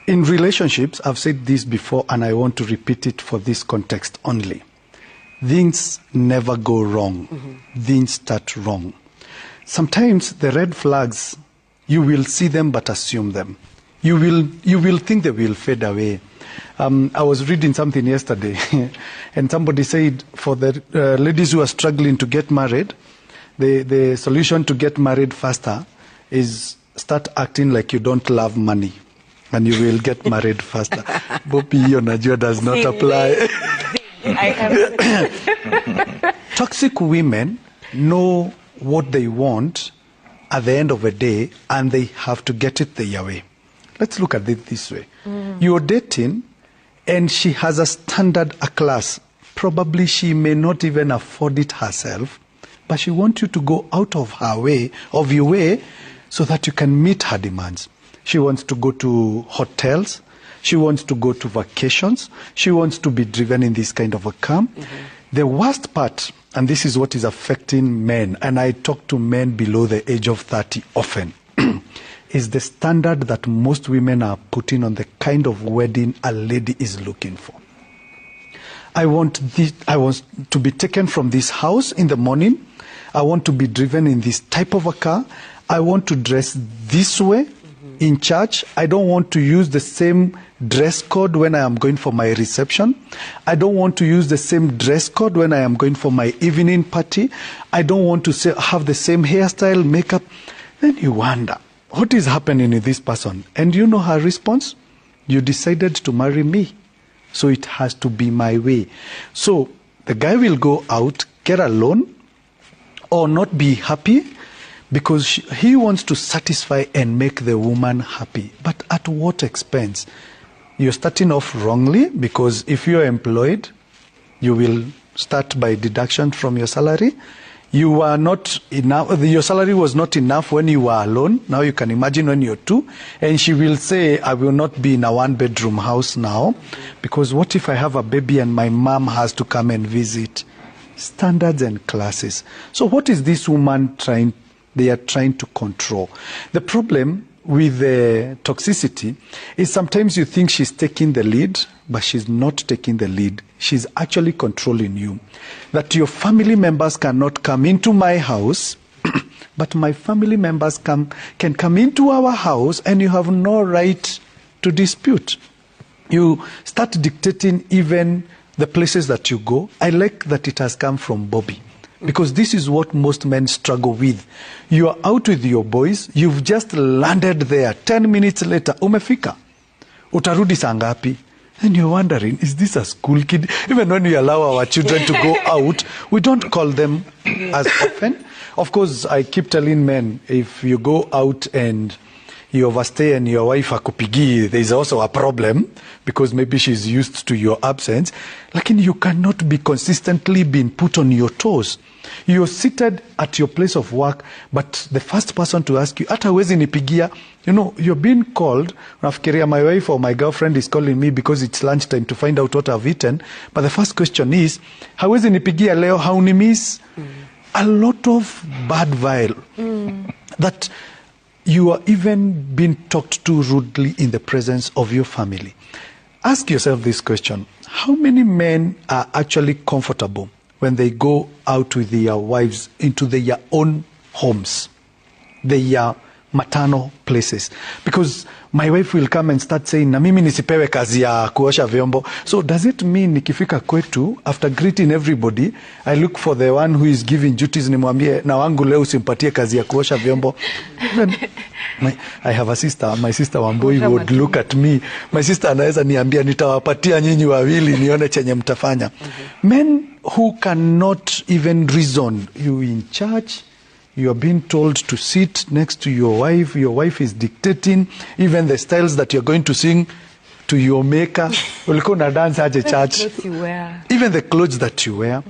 In relationships, I've said this before and I want to repeat it for this context only. Things never go wrong. Things start wrong. Sometimes the red flags, you will see them but assume them. You will think they will fade away. I was reading something yesterday and somebody said for the ladies who are struggling to get married, the solution to get married faster is start acting like you don't love money and you will get married faster. Bopi Najua does not apply. Toxic women know what they want at the end of the day and they have to get it their way. Let's look at it this way. You're dating and she has a standard, a class. Probably she may not even afford it herself, but she wants you to go out of your way, so that you can meet her demands. She wants to go to hotels. She wants to go to vacations. She wants to be driven in this kind of a car. The worst part, and this is what is affecting men, and I talk to men below the age of 30 often, is the standard that most women are putting on the kind of wedding a lady is looking for. I want to be taken from this house in the morning. I want to be driven in this type of a car. I want to dress this way in church. I don't want to use the same dress code when I am going for my reception. I don't want to use the same dress code when I am going for my evening party. I don't want to have the same hairstyle, makeup. Then you wonder, what is happening with this person? And you know her response? You decided to marry me, so it has to be my way. So the guy will go out, get a loan, or not be happy because he wants to satisfy and make the woman happy. But at what expense? You're starting off wrongly because if you're employed, you will start by deduction from your salary. You are not enough, your salary was not enough when you were alone. Now you can imagine when you're two. And she will say, I will not be in a one-bedroom house now because what if I have a baby and my mom has to come and visit? Standards and classes. So what is this woman trying? They are trying to control. The problem with the toxicity is sometimes you think she's taking the lead, but she's not taking the lead. She's actually controlling you. That your family members cannot come into my house, but my family members can come into our house and you have no right to dispute. You start dictating even the places that you go. I like that it has come from Bobby, because this is what most men struggle with. You are out with your boys, you've just landed there, 10 minutes later, umefika, utarudi saa ngapi? And you're wondering, is this a school kid? Even when we allow our children to go out, we don't call them as often. Of course, I keep telling men, if you go out and you overstay and your wife akupigi, there is also a problem because maybe she's used to your absence. Like, you cannot be consistently being put on your toes. You're seated at your place of work, but the first person to ask you, hata wezi nipigia, you're being called. Nafikiria my wife or my girlfriend is calling me because it's lunchtime to find out what I've eaten. But the first question is, hawezi nipigia leo, haunimiss? A lot of bad vile. That you are even being talked to rudely in the presence of your family. Ask yourself this question. How many men are actually comfortable when they go out with their wives into their own homes, their maternal places? Because my wife will come and start saying, na mimi nisipewe kazi ya kuosha vyombo. So does it mean nikifika kwetu, after greeting everybody, I look for the one who is giving duties, nimwambie na wangu leo usimpatie kazi ya kuosha vyombo? I have a sister, my sister Wambui would look at me. My sister anaweza niambia nitawapatia nyinyi wawili nione chenye mtafanya. Men who cannot even reason, you in church, you are being told to sit next to your wife is dictating even the styles that you're going to sing to your maker. Ulikuwa na dance aje church. Even the clothes that you wear.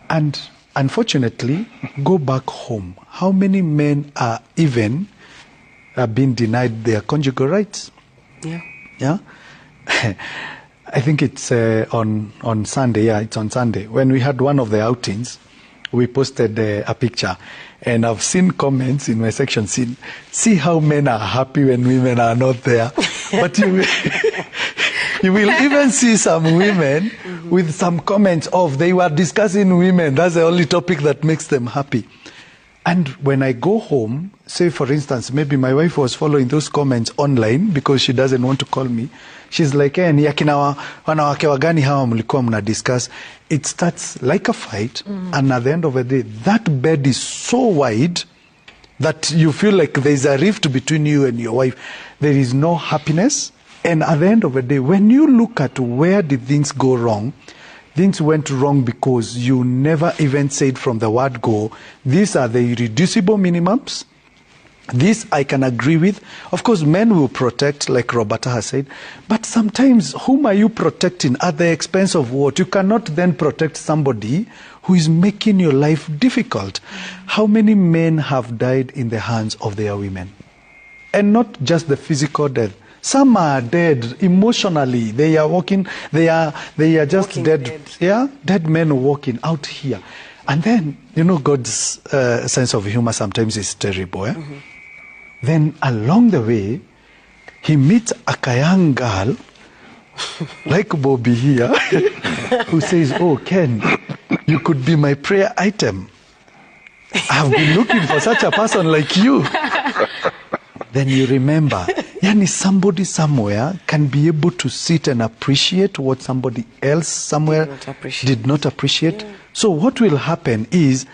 And unfortunately, go back home. How many men are even being denied their conjugal rights? Yeah? I think it's on Sunday. Yeah, it's on Sunday. When we had one of the outings, we posted a picture. And I've seen comments in my section, see how men are happy when women are not there. But You will even see some women with some comments of they were discussing women. That's the only topic that makes them happy. And when I go home, say for instance, maybe my wife was following those comments online because she doesn't want to call me. She's like, ni akina wanawake wagani hawa mlikuwa mna discuss. It starts like a fight. And at the end of the day, that bed is so wide that you feel like there's a rift between you and your wife. There is no happiness. And at the end of the day, when you look at where did things go wrong, things went wrong because you never even said from the word go, these are the irreducible minimums. This I can agree with. Of course, men will protect, like Roberta has said. But sometimes, whom are you protecting at the expense of what? You cannot then protect somebody who is making your life difficult. How many men have died in the hands of their women? And not just the physical death. Some are dead emotionally. They are walking, they are just walking dead. Yeah, dead men walking out here. And then, you know, God's sense of humor sometimes is terrible. Then along the way, he meets a young girl, like Bobby here, who says, oh, Ken, you could be my prayer item. I've been looking for such a person like you. Then you remember, yani somebody somewhere can be able to sit and appreciate what somebody else somewhere did not appreciate. Yeah. So what will happen is,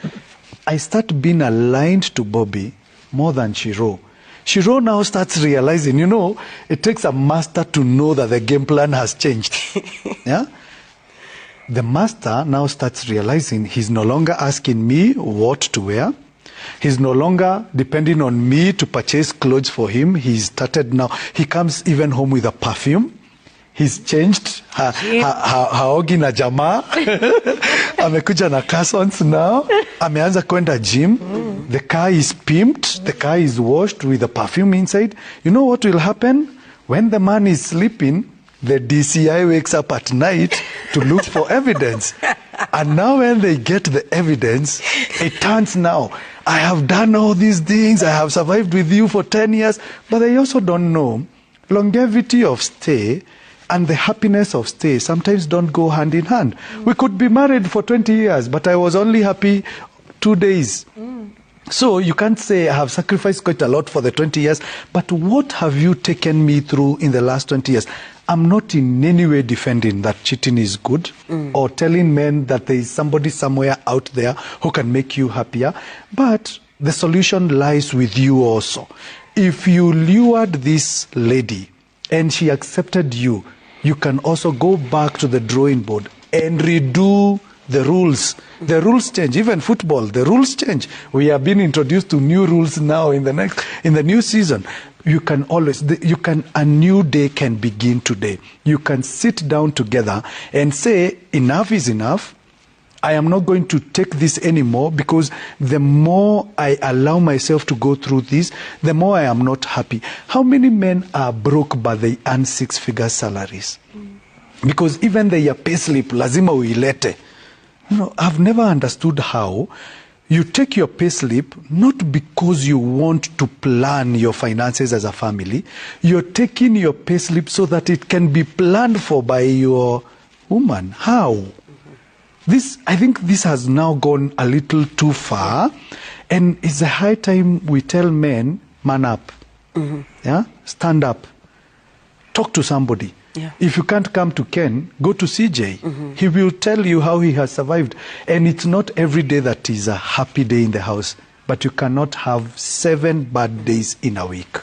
I start being aligned to Bobby more than Shiro. Shiro now starts realizing, you know, it takes a master to know that the game plan has changed. Yeah? The master now starts realizing he's no longer asking me what to wear. He's no longer depending on me to purchase clothes for him. He's started now. He comes even home with a perfume. He's changed. Haogi na jamaa. Amekuja na Carsons now. Ameanza kwenda gym. The car is pimped. The car is washed with the perfume inside. You know what will happen? When the man is sleeping, the DCI wakes up at night to look for evidence. And now when they get the evidence, it turns now, I have done all these things, I have survived with you for 10 years, but they also don't know longevity of stay and the happiness of stay sometimes don't go hand in hand. We could be married for 20 years, but I was only happy 2 days. So you can't say I have sacrificed quite a lot for the 20 years, but what have you taken me through in the last 20 years? I'm not in any way defending that cheating is good or telling men that there is somebody somewhere out there who can make you happier, but the solution lies with you also. If you lured this lady and she accepted you, you can also go back to the drawing board and redo the rules. The rules change. Even football, the rules change. We have been introduced to new rules now in the new season. You can always, a new day can begin today. You can sit down together and say, enough is enough. I am not going to take this anymore because the more I allow myself to go through this, the more I am not happy. How many men are broke but they earn 6-figure salaries? Because even their payslip, lazima uilete. You know, I've never understood how you take your payslip not because you want to plan your finances as a family. You're taking your payslip so that it can be planned for by your woman. How? I think this has now gone a little too far, and it's a high time we tell men, man up, yeah, stand up, talk to somebody. Yeah. If you can't come to Ken, go to CJ. He will tell you how he has survived. And it's not every day that is a happy day in the house, but you cannot have 7 bad days in a week.